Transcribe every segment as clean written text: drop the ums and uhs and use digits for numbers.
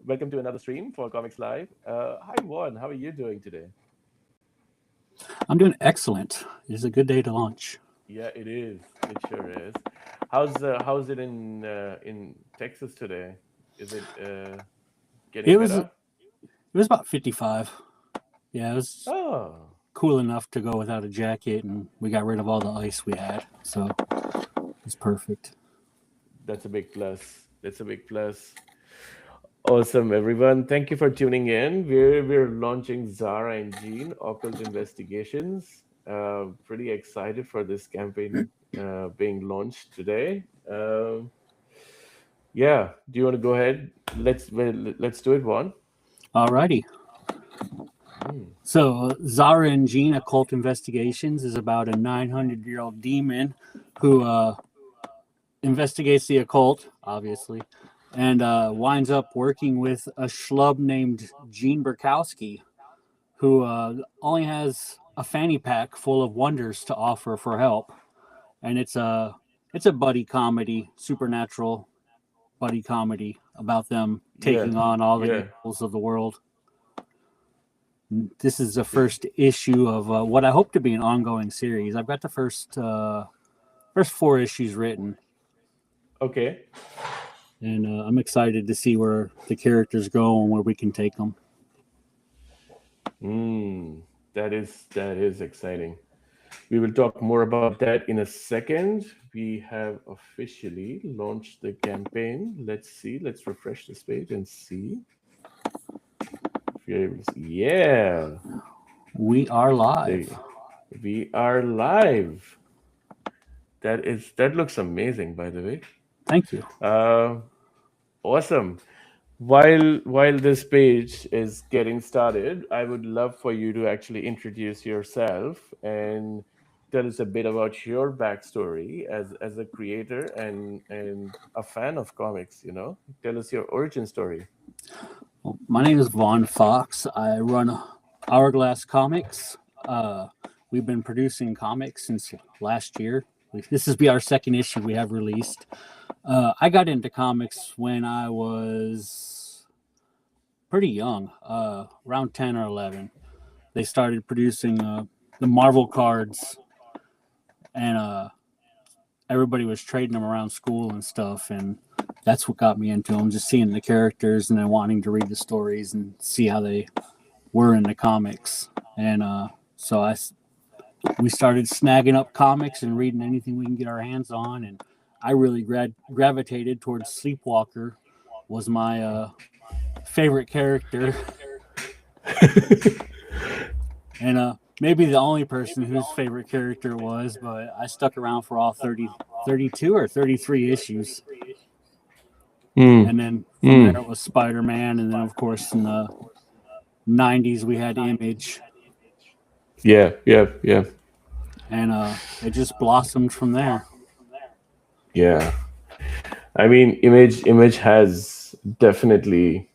Welcome to another stream for Comics Live. Hi, Juan. How are you doing today? I'm doing excellent. It's a good day to launch. Yeah, it is. It sure is. How's it in Texas today? Is it getting It was better? it was about 55. Yeah, it was Oh, cool enough to go without a jacket, and we got rid of all the ice we had, so it's perfect. that's a big plus. That's a big plus. Awesome, everyone. Thank you for tuning in. We're launching Zara and Gene Occult Investigations. Pretty excited for this campaign being launched today. Yeah. Do you want to go ahead? Let's do it, Juan. Alrighty. Mm. So Zahra and Gene Occult Investigations is about a 900-year-old demon who investigates the occult, obviously, and winds up working with a schlub named Gene Birkowski, who only has a fanny pack full of wonders to offer for help. And it's a buddy comedy, supernatural buddy comedy about them Yeah. taking on all the Yeah. evils of the world. This is the first issue of what I hope to be an ongoing series. I've got the first 4 issues written, Okay. and I'm excited to see where the characters go and where we can take them. Mm. That is exciting. We will talk more about that in a second. We have officially launched the campaign. Let's see. Let's refresh this page and see if you're able to see. Yeah. We are live. They, we are live. That looks amazing, by the way. Thank you. Uh, awesome. While this page is getting started, I would love for you to actually introduce yourself and tell us a bit about your backstory as a creator and a fan of comics. Tell us your origin story. Well, my name is Vaughn Fox. I run Hourglass Comics. Uh, we've been producing comics since last year. This is be our second issue we have released. I got into comics when I was pretty young, around 10 or 11. They started producing the Marvel cards, and everybody was trading them around school and stuff. And that's what got me into them, just seeing the characters and then wanting to read the stories and see how they were in the comics. And so we started snagging up comics and reading anything we can get our hands on. And I really gravitated towards Sleepwalker, was my favorite character, and maybe the only person whose favorite character it was, but I stuck around for all 32 or 33 issues. Mm, And then from mm. there it was Spider-Man, and then of course in the 90s we had Image, Yeah, yeah, yeah, and it just blossomed from there. yeah. I mean, Image has definitely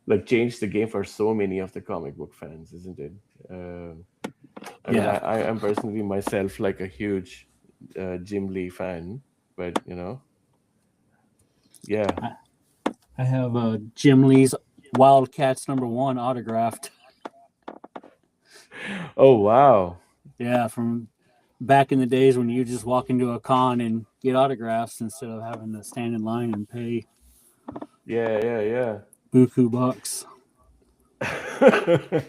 like changed the game for so many of the comic book fans, isn't it? Uh, I mean, Yeah, I am personally myself like a huge Jim Lee fan, but yeah. I, I have Jim Lee's Wildcats #1 autographed. Oh wow. Yeah, from back in the days when you just walk into a con and get autographs instead of having to stand in line and pay Yeah, yeah, buku bucks. yeah.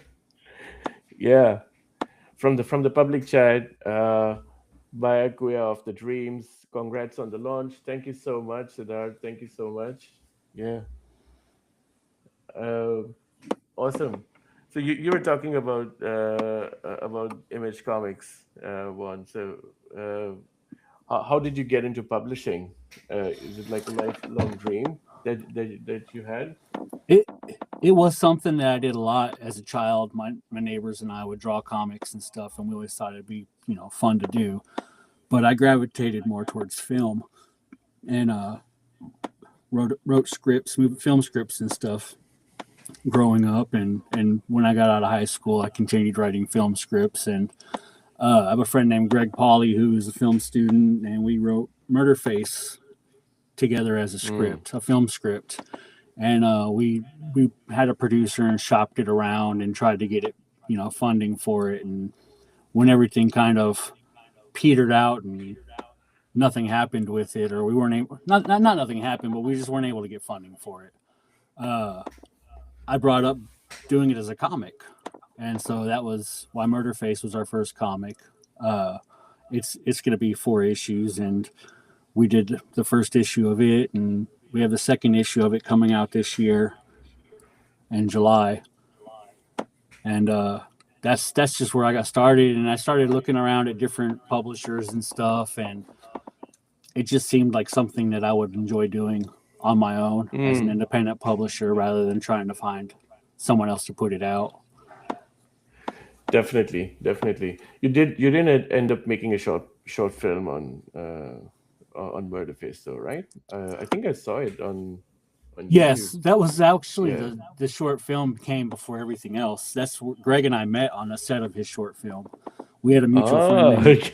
Yeah. From the public chat, Bayakuya of the Dreams. Congrats on the launch. Thank you so much, Siddharth. Thank you so much. Yeah. Uh, awesome. So you were talking about Image Comics one. So how did you get into publishing? Is it like a lifelong dream that you had? It it was something that I did a lot as a child. My neighbors and I would draw comics and stuff, and we always thought it'd be fun to do. But I gravitated more towards film and wrote scripts, film scripts and stuff growing up. And when I got out of high school, I continued writing film scripts. And I have a friend named Greg Pauly who's a film student, and we wrote Murder Face together as a script, a film script, and we had a producer and shopped it around and tried to get it, funding for it. And when everything kind of petered out and nothing happened with it, or we weren't able, not nothing happened, but we just weren't able to get funding for it. I brought up doing it as a comic, and so that was why Murderface was our first comic. It's going to be 4 issues, and we did the first issue of it, and we have the second issue of it coming out this year in July. And that's just where I got started, and I started looking around at different publishers and stuff, and it just seemed like something that I would enjoy doing on my own as an independent publisher, rather than trying to find someone else to put it out. Definitely. You didn't end up making a short film on Murderface, though, right? I think I saw it on Yes, YouTube. that was actually the short film came before everything else. That's where Greg and I met on the set of his short film. We had a mutual friend named,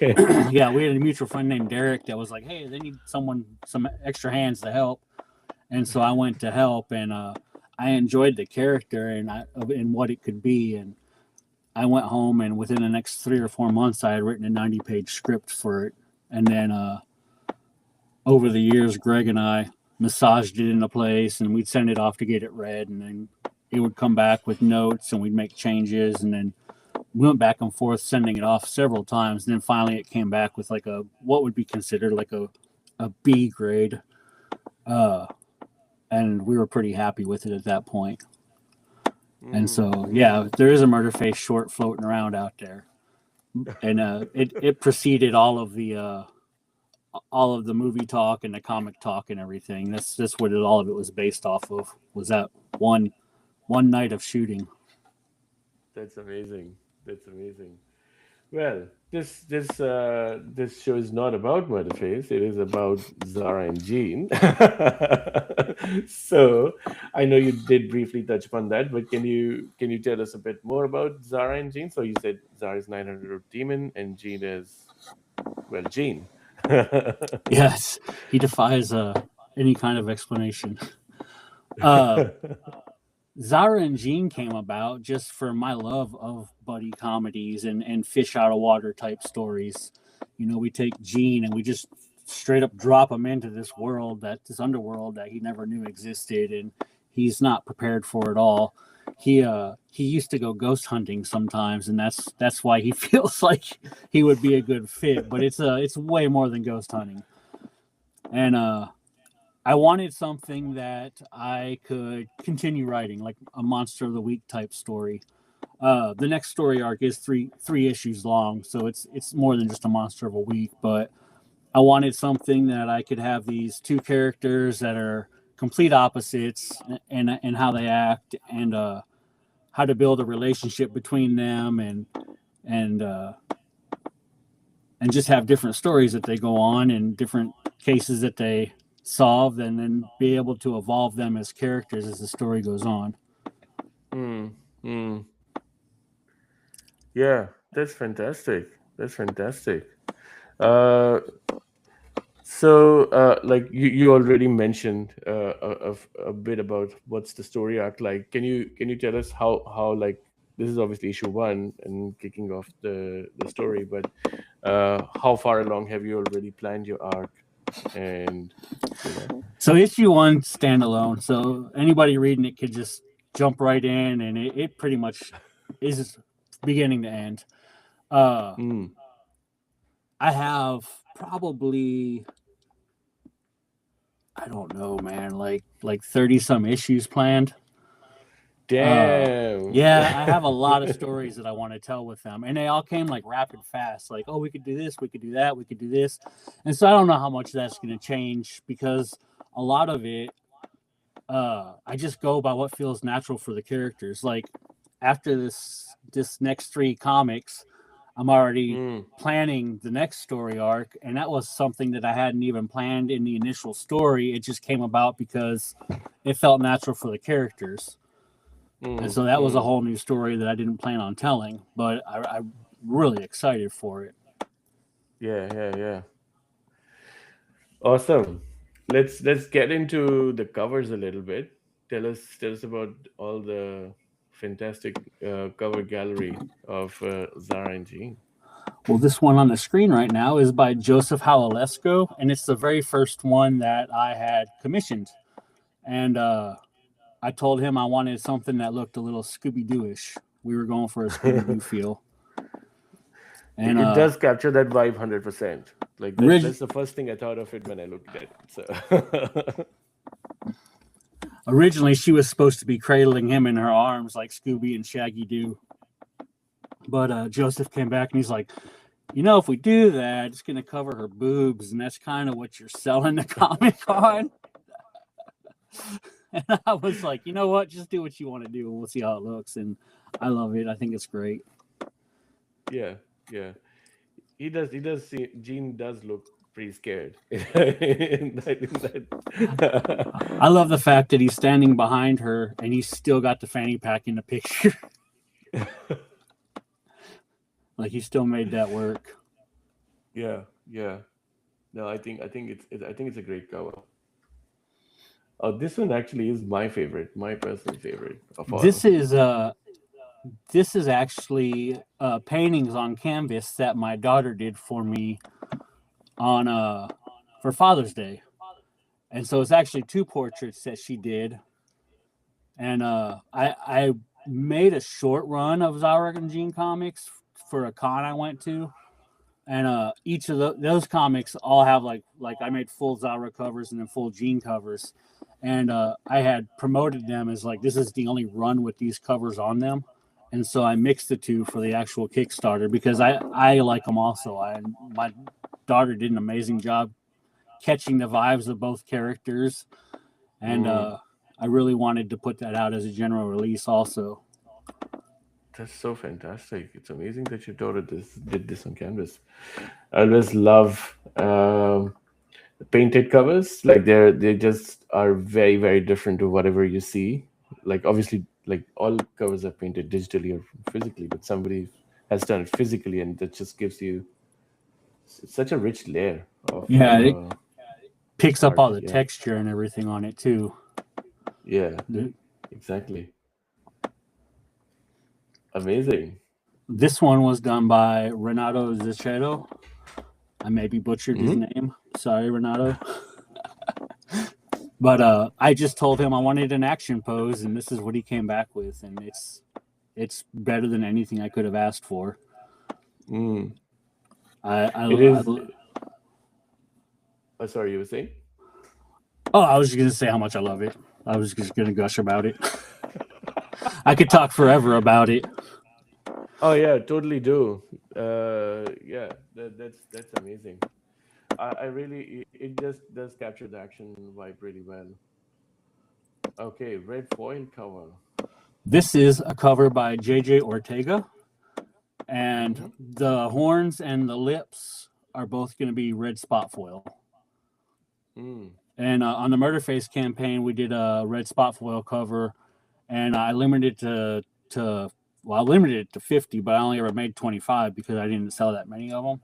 we had a mutual friend named Derek that was like, hey, they need some extra hands to help. And so I went to help, and I enjoyed the character and what it could be. And I went home, and within the next 3 or 4 months, I had written a 90-page script for it. And then over the years, Greg and I massaged it into place, and we'd send it off to get it read, and then it would come back with notes, and we'd make changes, and then we went back and forth sending it off several times, and then finally it came back with like what would be considered like a B grade, and we were pretty happy with it at that point. And so there is a Murderface short floating around out there, and it preceded all of the movie talk and the comic talk and everything. That's what all of it was based off of, was that one night of shooting. That's amazing. Well, this show is not about Murderface. It is about Zahra and Gene. So I know you did briefly touch upon that, but can you tell us a bit more about Zahra and Gene? So you said Zahra is 900 demon, and Gene is Gene. Yes, he defies any kind of explanation. Zahra and Gene came about just for my love of buddy comedies and fish out of water type stories. We take Gene and we just straight up drop him into this underworld that he never knew existed, and he's not prepared for it all. He used to go ghost hunting sometimes, and that's why he feels like he would be a good fit. But it's way more than ghost hunting. And I wanted something that I could continue writing, like a Monster of the Week type story. The next story arc is three issues long, so it's more than just a Monster of a Week. But I wanted something that I could have these 2 characters that are complete opposites and how they act, and how to build a relationship between them, and just have different stories that they go on and different cases that they solve, and then be able to evolve them as characters as the story goes on. Yeah, that's fantastic. So, like you already mentioned a bit about what's the story arc like. Can you tell us how like, this is obviously issue 1 and kicking off the story, but how far along have you already planned your arc? And so issue 1 standalone, so anybody reading it could just jump right in, and it pretty much is beginning to end. I have probably, I don't know, man, like 30 some issues planned. Damn. Yeah, I have a lot of stories that I want to tell with them, and they all came like rapid fast. Like, oh, we could do this, we could do that, we could do this, and so I don't know how much that's going to change, because a lot of it, I just go by what feels natural for the characters. Like after this next 3 comics, I'm already planning the next story arc, and that was something that I hadn't even planned in the initial story. It just came about because it felt natural for the characters. And so that was a whole new story that I didn't plan on telling, but I'm really excited for it. Yeah. Awesome. let's get into the covers a little bit. Tell us about all the fantastic cover gallery of Zara and Jean. Well, this one on the screen right now is by Joseph Howalesco, and it's the very first one that I had commissioned. And I told him I wanted something that looked a little Scooby-Doo-ish. We were going for a Scooby-Doo feel. And It does capture that vibe 100%. Like that's the first thing I thought of it when I looked at it. So originally, she was supposed to be cradling him in her arms like Scooby and Shaggy do. But Joseph came back and he's like, if we do that, it's going to cover her boobs, and that's kind of what you're selling the comic on. And I was like, you know what? Just do what you want to do, and we'll see how it looks. And I love it. I think it's great. yeah, yeah. He does. Gene does look pretty scared. I love the fact that he's standing behind her and he's still got the fanny pack in the picture. Like he still made that work. Yeah, yeah. No, I think it's a great cover. Oh, this one actually is my favorite, my personal favorite of all. This is actually paintings on canvas that my daughter did for me on for Father's Day, and so it's actually 2 portraits that she did. And I made a short run of Zahra and Gene comics for a con I went to, and each of those comics all have like I made full Zahra covers and then full Gene covers, and I had promoted them as like this is the only run with these covers on them. And so I mixed the 2 for the actual Kickstarter because I like them also. My daughter did an amazing job catching the vibes of both characters. And I really wanted to put that out as a general release also. That's so fantastic. It's amazing that your daughter did this on canvas. I always love painted covers. Like they just are very, very different to whatever you see. Like obviously like all covers are painted digitally or physically, but somebody has done it physically, and that just gives you such a rich layer of it picks up art. all the texture and everything on it too. Yeah, exactly. Amazing. This one was done by Renato Zacchedo. I maybe butchered his name. Sorry, Renato. But I just told him I wanted an action pose, and this is what he came back with, and it's better than anything I could have asked for. It is. Oh, sorry, you were saying? Oh, I was just gonna say how much I love it. I was just gonna gush about it. I could talk forever about it. Oh yeah, totally do. Yeah, that's amazing. I really it just does capture the action vibe really well. Okay, red foil cover. This is a cover by JJ Ortega, and the horns and the lips are both going to be red spot foil. And on the Murderface campaign, we did a red spot foil cover, and I limited it to 50, but I only ever made 25 because I didn't sell that many of them.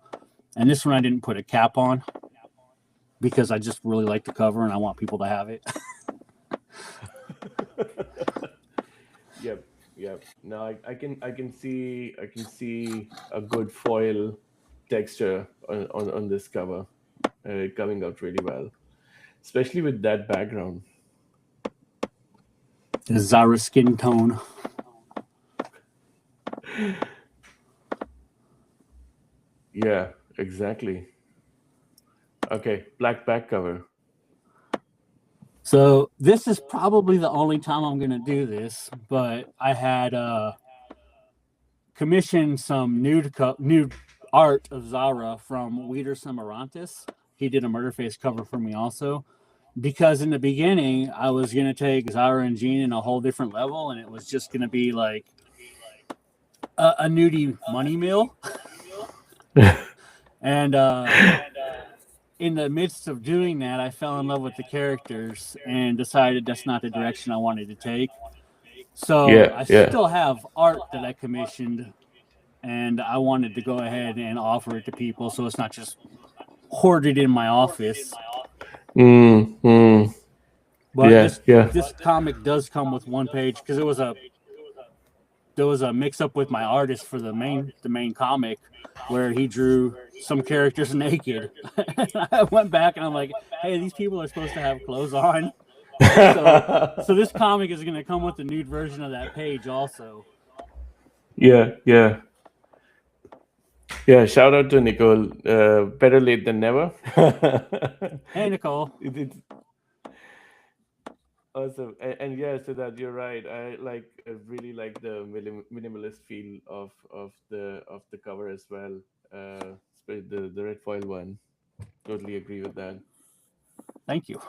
And this one I didn't put a cap on because I just really like the cover and I want people to have it. Yep. No, I can see a good foil texture on this cover, coming out really well, especially with that background. The Zahra skin tone. Yeah, exactly. Okay, black back cover. So this is probably the only time I'm going to do this, but I had commissioned some nude art of Zahra from Weeder Samarantis. He did a Murderface cover for me also, because in the beginning I was going to take Zahra and Gene in a whole different level, and it was just going to be like a nudie money mill. And in the midst of doing that, I fell in love with the characters and decided that's not the direction I wanted to take. So I still have art that I commissioned, and I wanted to go ahead and offer it to people so it's not just hoarded in my office. But Yeah, yeah. this comic does come with one page because there was a mix up with my artist for the main comic where he drew some characters naked. I went back and I'm like, hey, these people are supposed to have clothes on. So this comic is going to come with the nude version of that page also. Yeah, yeah. Yeah, shout out to Nicole. Better late than never. Hey, Nicole. It's awesome. And yeah, so that you're right. I really like the minimalist feel of the cover as well. The red foil one. Totally agree with that. Thank you.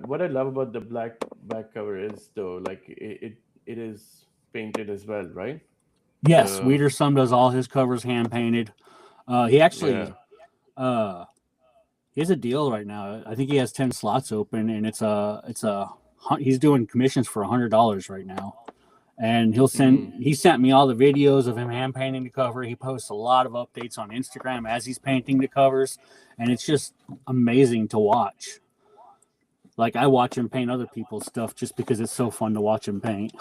What I love about the black back cover is though, like it is painted as well, right? Yes, The Wiedersum does all his covers hand painted. He actually Yeah. he has a deal right now. I think he has 10 slots open, and he's doing commissions for $100 right now. And he sent me all the videos of him hand painting the cover. He posts a lot of updates on Instagram as he's painting the covers, and it's just amazing to watch. Like, I watch him paint other people's stuff just because it's so fun to watch him paint.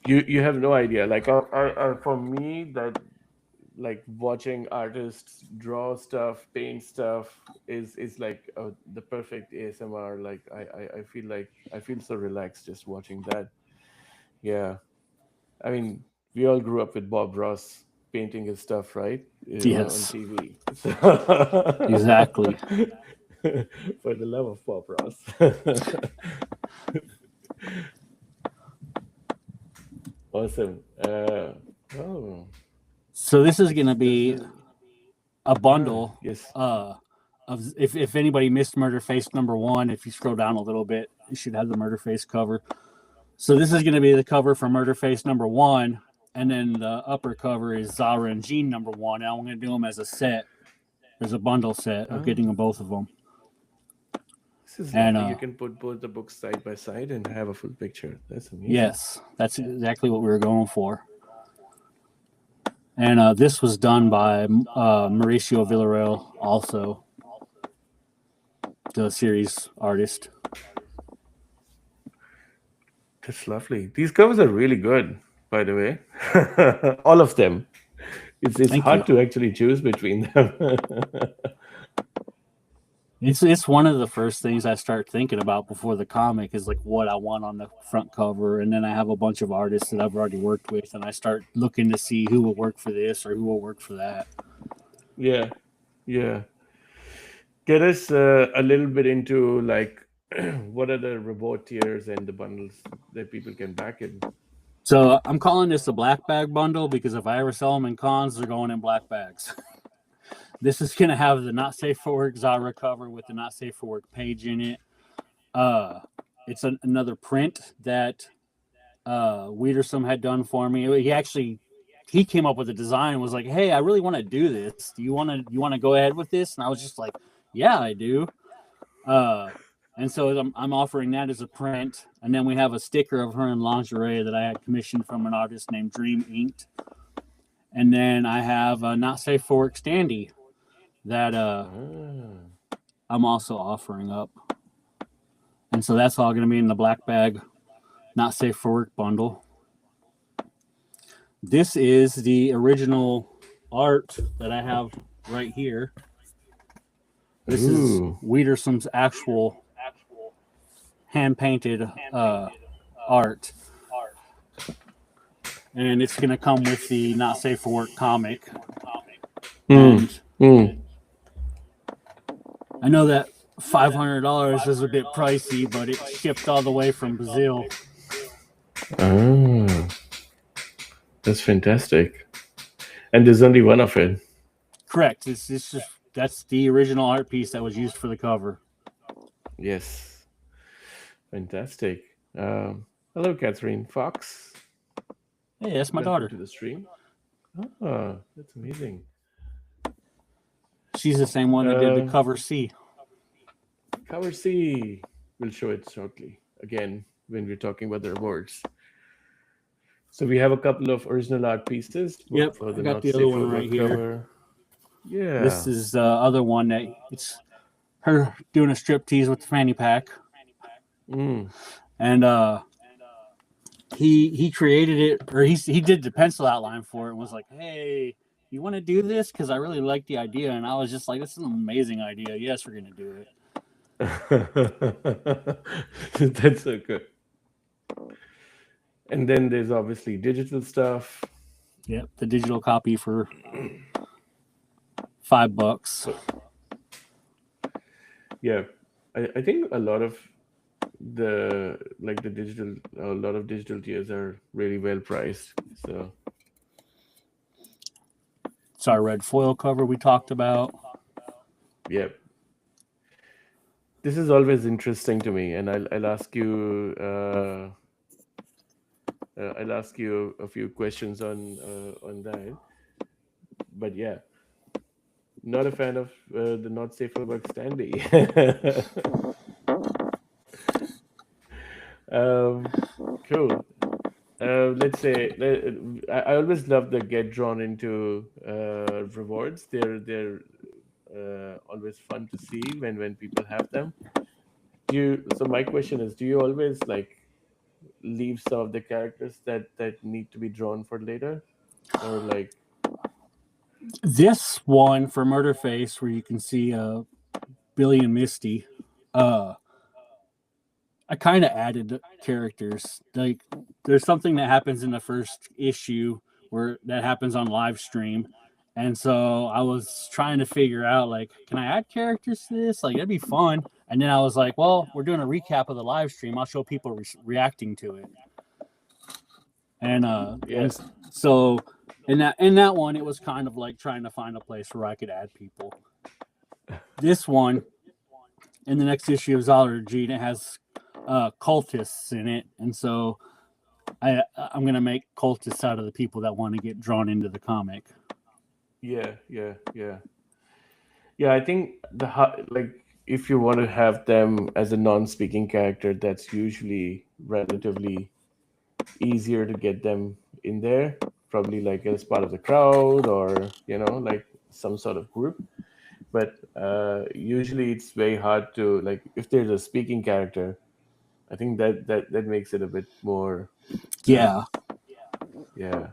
You have no idea. Like for me, that like watching artists draw stuff, paint stuff is like the perfect ASMR. Like I feel like I feel so relaxed just watching that. Yeah, I mean we all grew up with Bob Ross painting his stuff, right? On Yes, TV. exactly. For the love of Bob Ross. Awesome. Oh, So this is going to this be is a bundle yes. of if anybody missed Murder Face #1, if you scroll down a little bit, you should have the Murder Face cover. So this is going to be the cover for Murder Face #1, and then the upper cover is Zahra and Gene #1. And I'm going to do them as a set. There's a bundle set of getting them both of them. This is And lovely. You can put both the books side by side and have a full picture. That's amazing. yes, that's exactly what we were going for. And this was done by Mauricio Villarreal, also the series artist. That's lovely. These covers are really good, by the way. All of them. It's Thank you. hard to actually choose between them. It's one of the first things I start thinking about before the comic is like what I want on the front cover, and then I have a bunch of artists that I've already worked with, and I start looking to see who will work for this or who will work for that. Yeah, yeah. Get us a little bit into like what are the reward tiers and the bundles that people can back in. So I'm calling this a black bag bundle because if I ever sell them in cons, they're going in black bags. This is going to have the Not Safe for Work Zahra cover with the Not Safe for Work page in it. It's another print that Wiedersum had done for me. He came up with a design and was like, "Hey, I really want to do this. Do you want to go ahead with this?" And I was just like, "Yeah, I do." And so I'm offering that as a print, and then we have a sticker of her in lingerie that I had commissioned from an artist named Dream Inked, and then I have a Not Safe for Work standee that I'm also offering up, and so that's all going to be in the black bag Not Safe for Work bundle. This is the original art that I have right here. This is Wiedersum's actual hand-painted art. And it's going to come with the Not Safe for Work comic. And I know that $500 is a bit pricey, but it's shipped all the way from Brazil. Oh, that's fantastic. And there's only one of it. Correct. That's the original art piece that was used for the cover. Yes. Fantastic. Hello, Catherine Fox. Hey, that's my Welcome daughter. to the stream. Oh, that's amazing. She's the same one that did the cover C. Cover C. We'll show it shortly again when we're talking about the awards. So we have a couple of original art pieces. Yep, For the I got Not the Safe other for one Work right here. cover. Yeah. This is the other one that it's her doing a strip tease with the Fanny Pack, Mm. and he created it, or he did the pencil outline for it, and was like, "Hey, you want to do this? Because I really like the idea." And I was just like, "This is an amazing idea. Yes, we're gonna do it." That's so good. And then there's obviously digital stuff. Yep, the digital copy for $5. So, yeah, I think a lot of the digital, a lot of digital tiers are really well priced. So It's our red foil cover we talked about. yeah, this is always interesting to me, and I'll ask you a few questions on that. But yeah, not a fan of the not safe for work standee. um, cool. Let's say I always love the get drawn into rewards. They're always fun to see when people have them. So my question is, do you always like leave some of the characters that need to be drawn for later, or like This one for Murderface, where you can see Billy and Misty, I kind of added characters. Like, there's something that happens in the first issue where that happens on live stream, and so I was trying to figure out, like, can I add characters to this? Like, that'd be fun. And then I was like, well, we're doing a recap of the live stream. I'll show people reacting to it. And yeah, so in that one, it was kind of like trying to find a place where I could add people. This one, in the next issue of Zahra, Gene, it has cultists in it, and so I'm gonna make cultists out of the people that want to get drawn into the comic. yeah. I think like if you want to have them as a non-speaking character, that's usually relatively easier to get them in there, probably like as part of the crowd, or like some sort of group. But usually it's very hard to, like, if there's a speaking character, I think that makes it a bit more Yeah, yeah.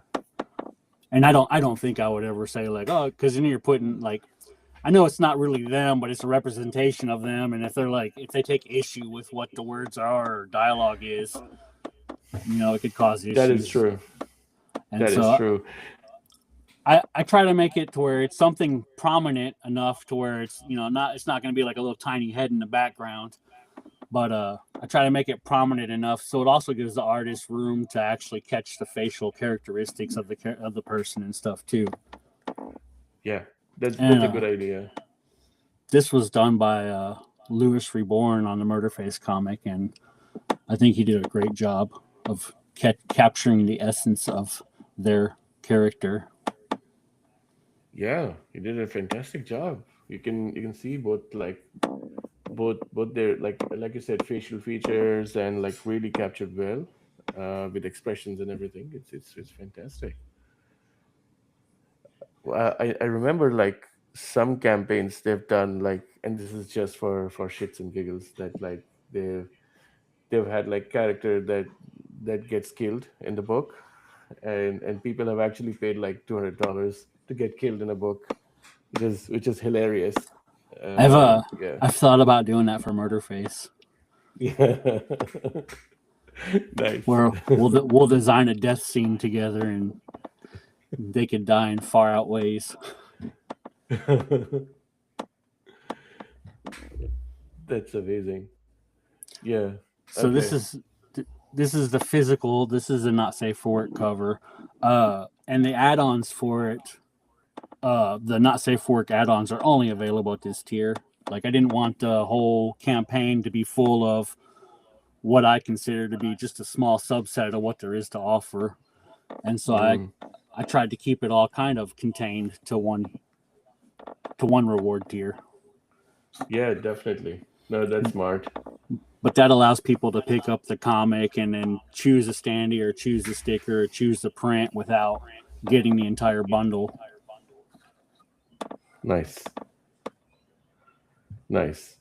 and I don't think I would ever say like, oh, because then you're putting like, I know it's not really them, but it's a representation of them, and if they take issue with what the words are or dialogue is, it could cause issues. That is true. And That so is true. I try to make it to where it's something prominent enough to where it's it's not going to be like a little tiny head in the background, but I try to make it prominent enough so it also gives the artist room to actually catch the facial characteristics of the person and stuff too. Yeah, that's And a good idea. this was done by Lewis Reborn on the Murderface comic, and I think he did a great job of capturing the essence of their character. Yeah, you did a fantastic job. You can see both their, like you said, facial features, and like really captured well with expressions and everything. It's fantastic. I remember like some campaigns they've done, like, and this is just for shits and giggles, that like they've had like character that gets killed in the book, and people have actually paid like $200 to get killed in a book, which is hilarious. Yeah. I've thought about doing that for Murderface, Yeah. Nice. where we'll design a death scene together and they could die in far out ways. That's amazing. Yeah. So Okay. this is the physical. This is a not safe for work cover, and the add-ons for it. The not safe for work add-ons are only available at this tier. Like, I didn't want the whole campaign to be full of what I consider to be just a small subset of what there is to offer, and so I tried to keep it all kind of contained to one reward tier. Yeah, definitely. No, that's smart. But that allows people to pick up the comic and then choose a standee or choose the sticker or choose the print without getting the entire bundle. Nice. Nice.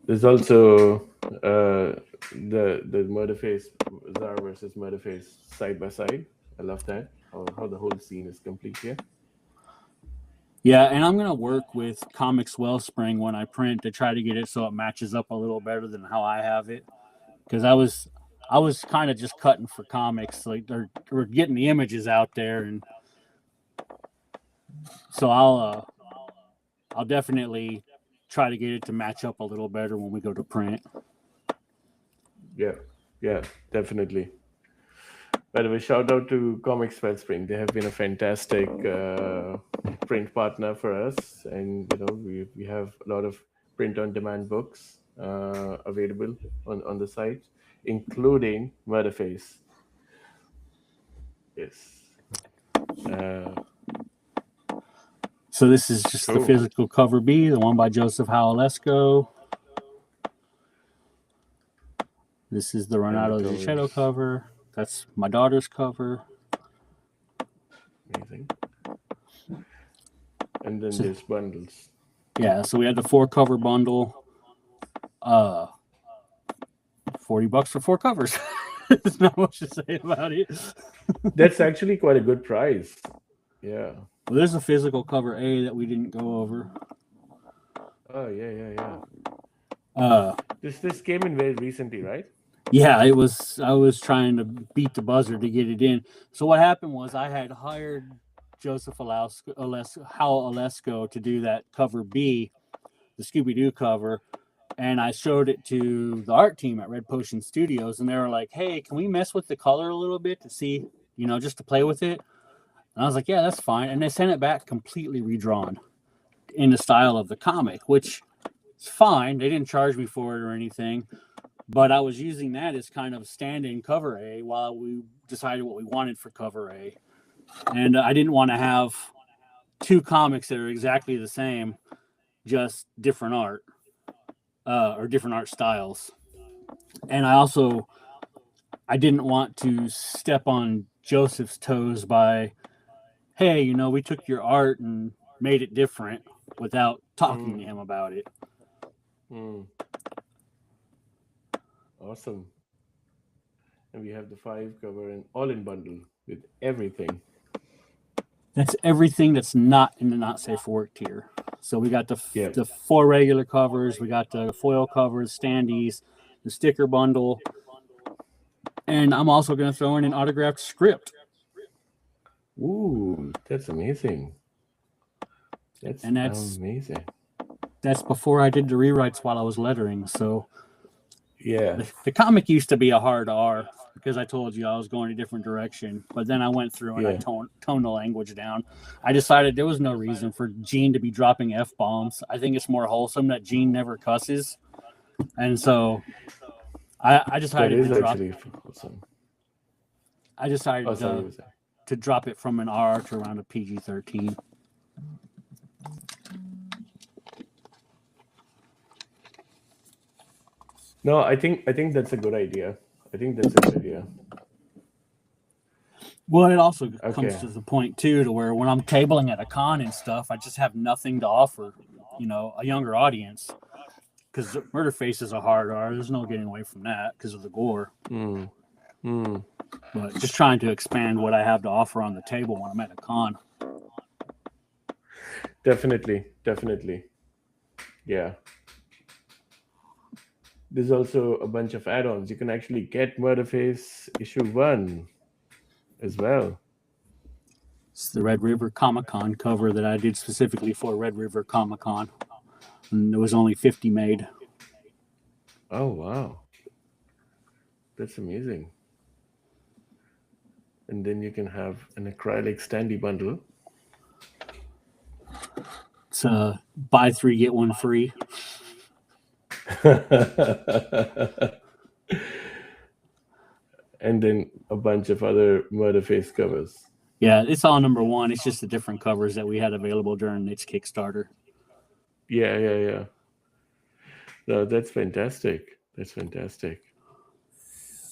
There's also the Murderface, Zahra versus Murderface side by side. I love that. How the whole scene is complete here. Yeah, and I'm going to work with Comix Wellspring when I print to try to get it so it matches up a little better than how I have it. Because I was kind of just cutting for comics, like we're getting the images out there, and so I'll definitely try to get it to match up a little better when we go to print. Yeah, definitely. By the way, shout out to Comix Wellspring. They have been a fantastic print partner for us, and we have a lot of print-on-demand books available on the site, including Murderface. Yes. So this is just the physical cover B, the one by Joseph Howlesco. This is the Renato Zucchetto cover. That's my daughter's cover. Amazing. And then there's bundles. Yeah, so we had the 4-cover bundle. $40 for 4 covers. There's not much to say about it. That's actually quite a good price. Yeah. Well, there's a physical cover A that we didn't go over. Oh yeah. This came in very recently, right? Yeah, it was. I was trying to beat the buzzer to get it in. So what happened was I had hired Joseph Howlesco to do that cover B, the Scooby-Doo cover, and I showed it to the art team at Red Potion Studios, and they were like, "Hey, can we mess with the color a little bit to see, just to play with it?" And I was like, "Yeah, that's fine." And they sent it back completely redrawn in the style of the comic, which is fine. They didn't charge me for it or anything. But I was using that as kind of stand-in cover A while we decided what we wanted for cover A. And I didn't want to have 2 comics that are exactly the same, just different art or different art styles. And I didn't want to step on Joseph's toes by, hey, we took your art and made it different without talking to him about it. Awesome. And we have the 5 cover and all in bundle with everything. That's everything that's not in the not safe for work tier. So we got the 4 regular covers, we got the foil covers, standees, the sticker bundle, and I'm also going to throw in an autographed script. Ooh, that's amazing. That's amazing. That's before I did the rewrites while I was lettering. So yeah, the comic used to be a hard R because I told you I was going a different direction. But then I went through and I toned the language down. I decided there was no reason for Gene to be dropping F-bombs. I think it's more wholesome that Gene never cusses. And so I decided to drop it. I decided to drop it from an R to around a PG-13. No, I think that's a good idea. Well, it also comes to the point too, to where when I'm tabling at a con and stuff, I just have nothing to offer, a younger audience. Because Murderface is a hard R. There's no getting away from that because of the gore. But just trying to expand what I have to offer on the table when I'm at a con. Definitely. Yeah. There's also a bunch of add-ons. You can actually get Murderface issue 1 as well. It's the Red River Comic-Con cover that I did specifically for Red River Comic-Con. And there was only 50 made. Oh, wow. That's amazing. And then you can have an acrylic standee bundle. It's buy 3, get 1 free. And then a bunch of other Murderface covers. Yeah, it's all number 1. It's just the different covers that we had available during its Kickstarter. Yeah. No, that's fantastic.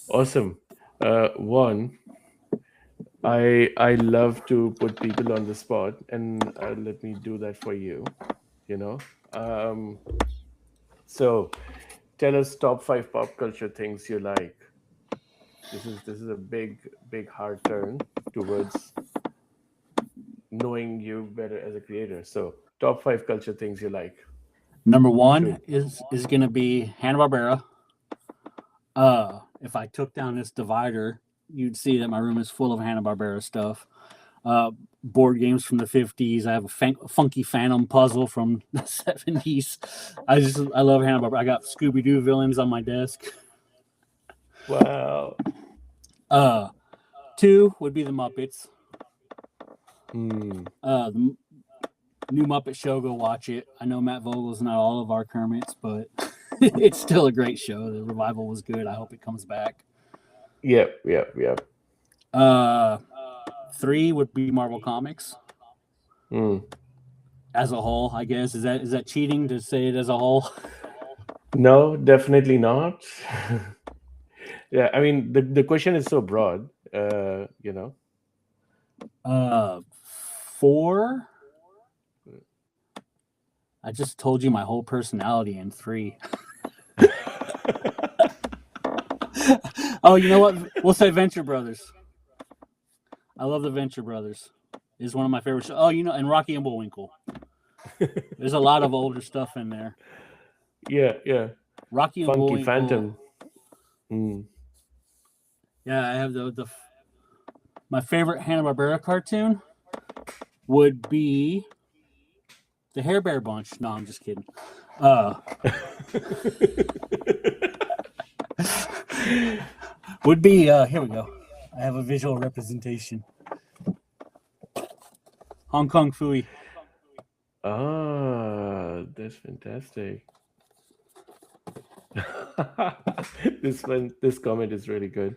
Awesome. One, I love to put people on the spot, and let me do that for you. You know, um, so tell us top five pop culture things you like. This is a big hard turn towards knowing you better as a creator. So top five culture things you like. Number one Shoot. is going to be Hanna Barbera. If I took down this divider, you'd see that my room is full of Hanna Barbera stuff. Uh, Board games from the 50s. I have a funky Phantom puzzle from the 70s. I love Hanna Barbera. I got Scooby Doo villains on my desk. Wow. Two would be the Muppets. Hmm. The new Muppet Show. Go watch it. I know Matt Vogel's not all of our Kermits, but it's still a great show. The revival was good. I hope it comes back. Yep. Uh, Three would be Marvel Comics Hmm. as a whole. I guess is that cheating to say it as a whole? No, definitely not. Yeah, I mean the question is so broad. You know. Four. I just told you my whole personality in three. Oh, you know what? We'll say Venture Brothers. I love the Venture Brothers. Is one of my favorite shows. Oh, and Rocky and Bullwinkle. There's a lot of older stuff in there. Yeah. Rocky and Funky Bullwinkle. Phantom. Hmm. Yeah, I have my favorite Hanna-Barbera cartoon would be the Hair Bear Bunch. No, I'm just kidding. Would be here we go. I have a visual representation. Hong Kong Phooey. That's fantastic. This comment is really good.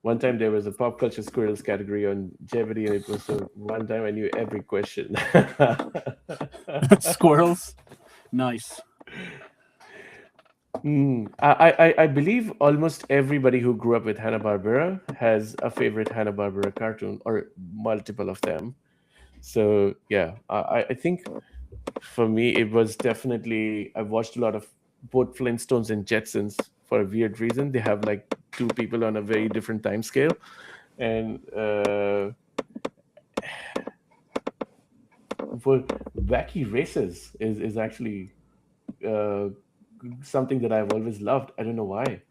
One time there was a pop culture squirrels category on Jeopardy, and it was the one time I knew every question. Squirrels. Nice. I believe almost everybody who grew up with Hanna Barbera has a favorite Hanna Barbera cartoon or multiple of them. So yeah, I think for me it was definitely I've watched a lot of both Flintstones and Jetsons for a weird reason. They have like two people on a very different time scale, and for wacky races is actually uh, something that I've always loved. I don't know why.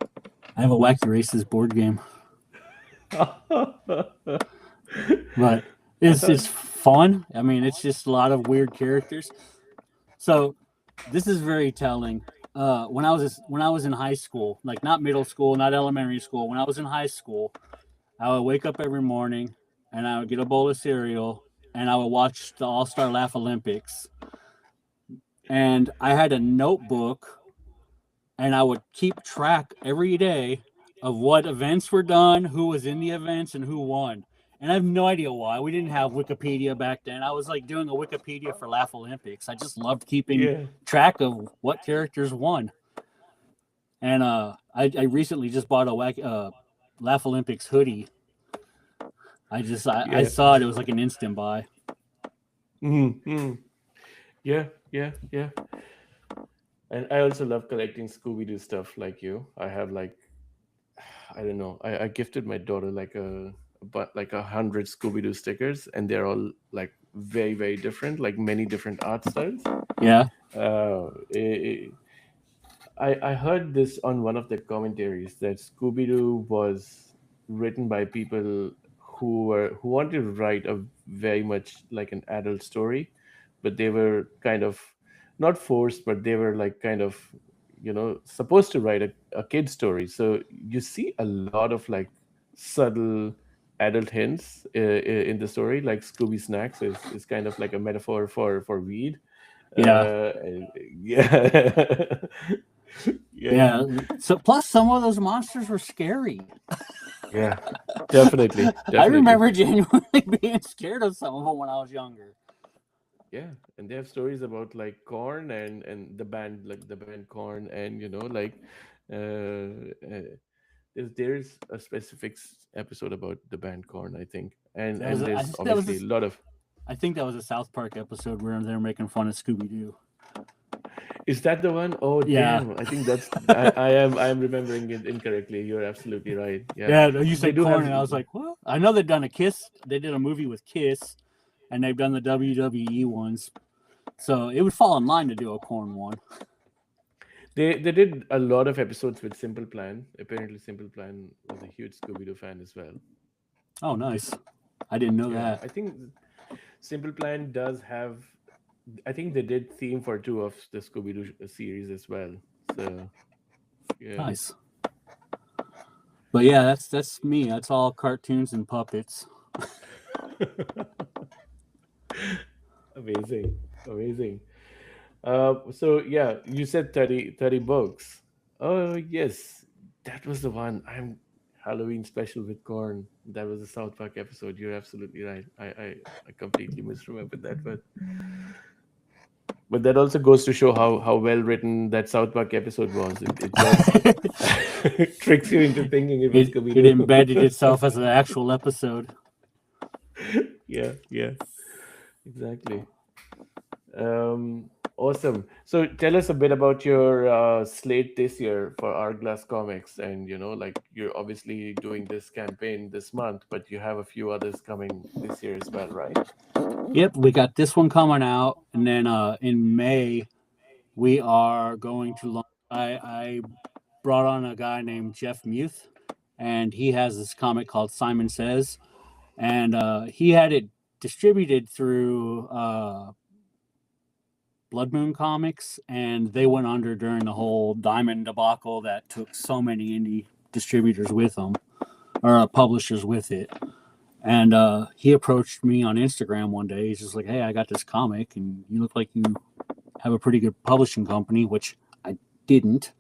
I have a Wacky Races board game, but it's fun. I mean, it's just a lot of weird characters. So this is very telling. When I was in high school, like not middle school, not elementary school, when I was in high school, I would wake up every morning and I would get a bowl of cereal and I would watch the All Star Laugh Olympics. And I had a notebook and I would keep track every day of what events were done, who was in the events, and who won. And I have no idea why. We didn't have Wikipedia back then. I was like doing a Wikipedia for Laugh Olympics. I just loved keeping Yeah. track of what characters won. And I recently just bought a Laugh Olympics hoodie. I Yeah. saw it. It was like an instant buy. Mm-hmm. Yeah. And I also love collecting Scooby Doo stuff like you. I have like I don't know. I gifted my daughter like 100 Scooby Doo stickers, and they're all like very different, like many different art styles. Yeah. Uh, i I heard this on one of the commentaries that Scooby Doo was written by people who wanted to write a very much like an adult story, but they were kind of not forced, but they were like kind of supposed to write a kid story. So you see a lot of like subtle adult hints in the story, like Scooby Snacks is kind of like a metaphor for weed. Yeah. And, yeah. Yeah, Yeah. So plus some of those monsters were scary. yeah, definitely, I definitely. remember genuinely being scared of some of them when I was younger. Yeah, and they have stories about like corn and the band Corn, and uh, there's a specific episode about the band Korn, I think, and That was and a, I there's think that was obviously a lot of. I think that was a South Park episode where they're making fun of Scooby Doo. Is that the one? Oh Yeah, damn! I think that's I am remembering it incorrectly. You're absolutely right. Yeah, yeah. You they said do Corn, have. and I was like, what? I know they've done a Kiss. They did a movie with Kiss, and they've done the WWE ones. So it would fall in line to do a Corn one. They did a lot of episodes with Simple Plan. Apparently, Simple Plan was a huge Scooby Doo fan as well. Oh, nice. I didn't know Yeah, that. I think Simple Plan does have. I think they did theme for two of the Scooby Doo series as well. So yeah, Nice. But yeah, that's me. That's all cartoons and puppets. amazing, amazing. So yeah, you said 30 books. Oh yes, that was the one. I'm Halloween special with Corn. That was the South Park episode. You're absolutely right. I completely misremembered that, but that also goes to show how well written that South Park episode was. It just tricks you into thinking it was Scooby It embedded Doo. itself as an actual episode. Yeah, yeah, exactly. Awesome. So tell us a bit about your slate this year for Hourglass Comics, and like you're obviously doing this campaign this month, but you have a few others coming this year as well, right? Yep, we got this one coming out, and then in May we are going to launch. I brought on a guy named Jeff Muth, and he has this comic called Simon Says, and he had it distributed through Blood Moon Comics, and they went under during the whole Diamond debacle that took so many indie distributors with them, or publishers with it. And he approached me on Instagram one day. He's just like, "Hey, I got this comic, and you look like you have a pretty good publishing company," which I didn't.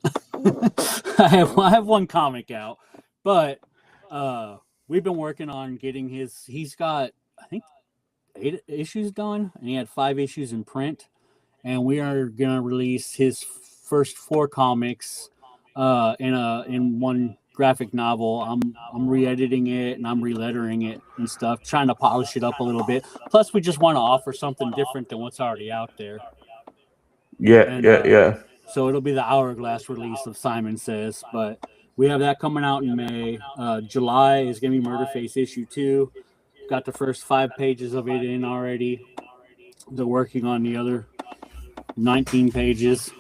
I have one comic out, but we've been working on getting his. He's got, I think, 8 issues done, and he had 5 issues in print. And we are gonna release his first 4 comics in one graphic novel. I'm re-editing it and I'm relettering it and stuff, trying to polish it up a little bit. Plus, we just want to offer something different than what's already out there. Yeah, And yeah. so it'll be the Hourglass release of Simon Says, but we have that coming out in May. July is gonna be Murderface issue 2. Got the first 5 pages of it in already. They're working on the other 19 pages.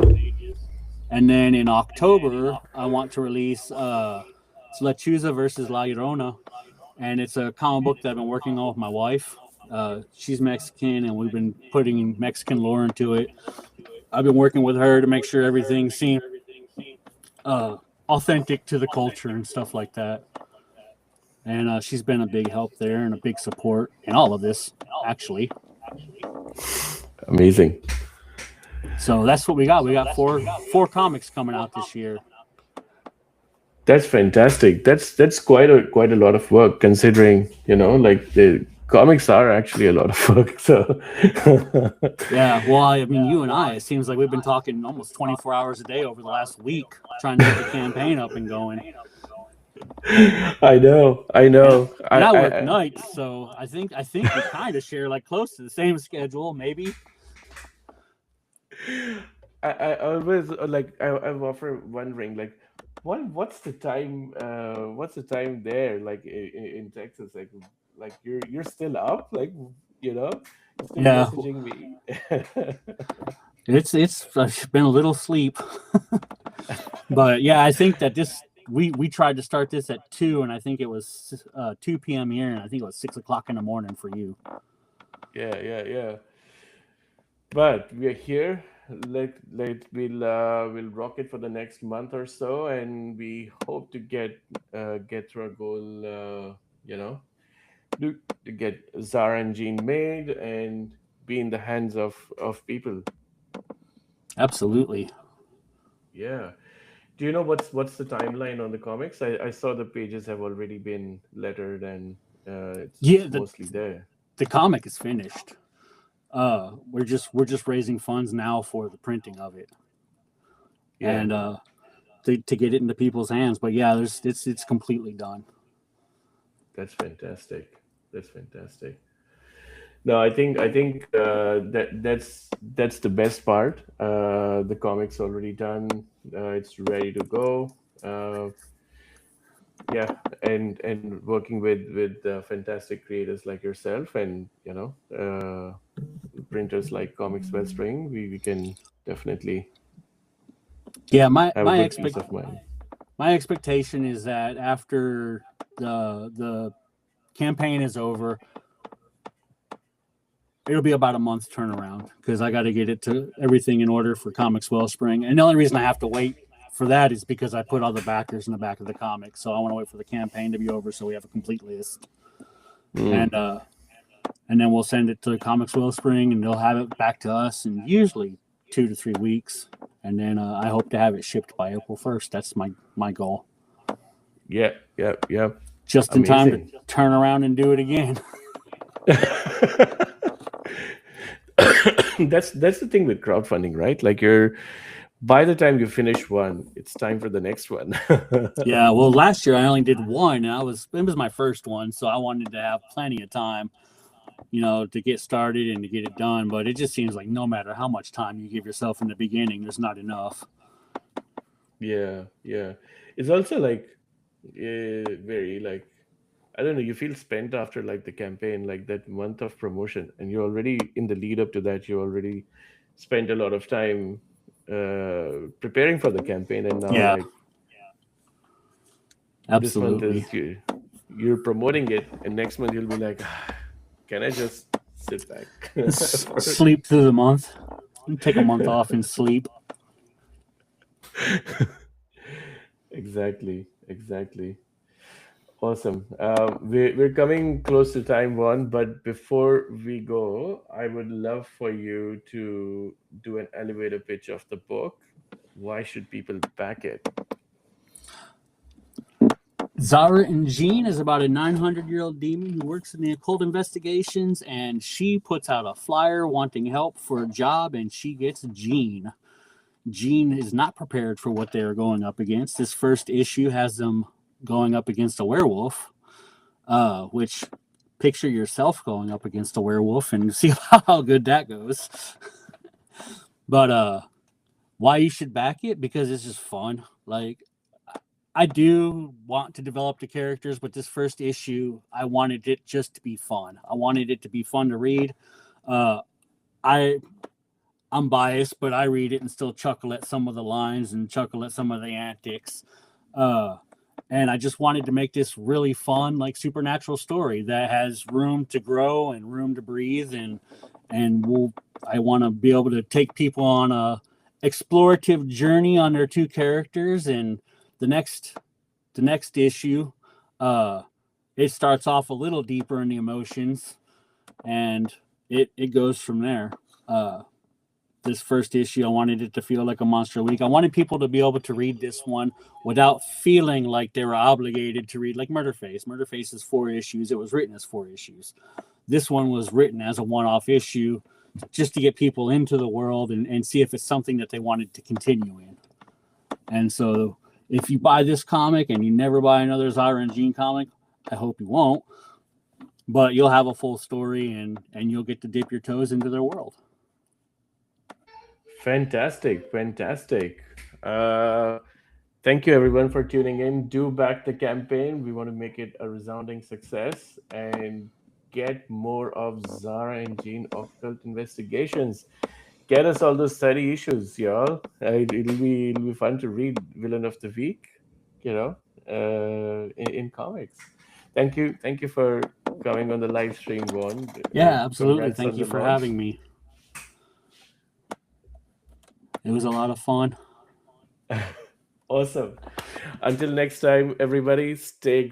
And then in October, I want to release it's Lechuza versus La Llorona. And it's a comic book that I've been working on with my wife. She's Mexican, and we've been putting Mexican lore into it. I've been working with her to make sure everything seems authentic to the culture and stuff like that. And she's been a big help there and a big support in all of this, actually. Amazing. So that's what we got. We got four comics coming out this year. That's fantastic. That's quite a lot of work, considering like the comics are actually a lot of work. So Yeah, well, I mean, you and I, it seems like we've been talking almost 24 hours a day over the last week trying to get the campaign up and going. I know. And I work nights, so I think we kind of share like close to the same schedule, maybe. I always I'm often wondering like what's the time there like in Texas, like you're still up, like still Yeah, messaging me. it's been a little sleep, but yeah, I think that we tried to start this at 2, and I think it was 2 p.m. here, and I think it was 6 o'clock in the morning for you. Yeah. But we are here. We'll rock it for the next month or so, and we hope to get to our goal. To get Zahra and Gene made and be in the hands of people. Absolutely. Yeah. Do you know what's the timeline on the comics? I saw the pages have already been lettered, and it's mostly there. The comic is finished. We're just raising funds now for the printing of it. Yeah. And to get it into people's hands. But yeah, it's completely done. That's fantastic. That's fantastic. No, I think that's the best part. The comic's already done. It's ready to go. Uh, yeah, and working with fantastic creators like yourself, and printers like Comics Wellspring, we can definitely Yeah, have a good peace of mind. my expectation is that after the campaign is over, it'll be about a month turnaround because I got to get it to everything in order for Comics Wellspring. And the only reason I have to wait for that is because I put all the backers in the back of the comic. So I want to wait for the campaign to be over so we have a complete list. And then we'll send it to Comics Wellspring and they'll have it back to us in usually 2 to 3 weeks. And then I hope to have it shipped by April 1st. That's my goal. Yeah, yeah, yeah. Just in time to turn around and do it again. That's the thing with crowdfunding, right? Like by the time you finish one, it's time for the next one. Yeah, well, last year I only did one, and it was my first one, so I wanted to have plenty of time, to get started and to get it done. But it just seems like no matter how much time you give yourself in the beginning, there's not enough. Yeah, yeah. It's also like very like I don't know. You feel spent after like the campaign, like that month of promotion, and you're already in the lead up to that. You already spent a lot of time preparing for the campaign, and now Yeah, like this month absolutely. is you're promoting it, and next month you'll be like, can I just sit back? Sleep through the month. Take a month off and sleep. Exactly, exactly. Awesome. We're coming close to time one, but before we go, I would love for you to do an elevator pitch of the book. Why should people back it? Zahra and Gene is about a 900-year-old demon who works in the occult investigations, and she puts out a flyer wanting help for a job, and she gets Gene. Gene is not prepared for what they are going up against. This first issue has them going up against a werewolf, which picture yourself going up against a werewolf and see how good that goes. But why you should back it? Because it's just fun. Like, I do want to develop the characters, but this first issue, I wanted it just to be fun. I wanted it to be fun to read. Uh, I'm biased, but I read it and still chuckle at some of the lines and chuckle at some of the antics. And I just wanted to make this really fun, like supernatural story that has room to grow and room to breathe. I want to be able to take people on a explorative journey on their two characters. And the next issue, it starts off a little deeper in the emotions, and it goes from there. This first issue, I wanted it to feel like a monster week. I wanted people to be able to read this one without feeling like they were obligated to read like Murderface. Murderface is 4 issues. It was written as 4 issues. This one was written as a one-off issue just to get people into the world and see if it's something that they wanted to continue in. And so if you buy this comic and you never buy another Zahra and Gene comic, I hope you won't. But you'll have a full story and you'll get to dip your toes into their world. Fantastic, fantastic. Thank you everyone for tuning in. Do back the campaign. We want to make it a resounding success and get more of Zahra and Gene occult investigations. Get us all those 30 issues, y'all. It'll be fun to read Villain of the Week, in comics. Thank you for coming on the live stream, Vaughn. Yeah, absolutely. Congrats Thank on you the for launch. having me. It was a lot of fun. Awesome. Until next time, everybody, stay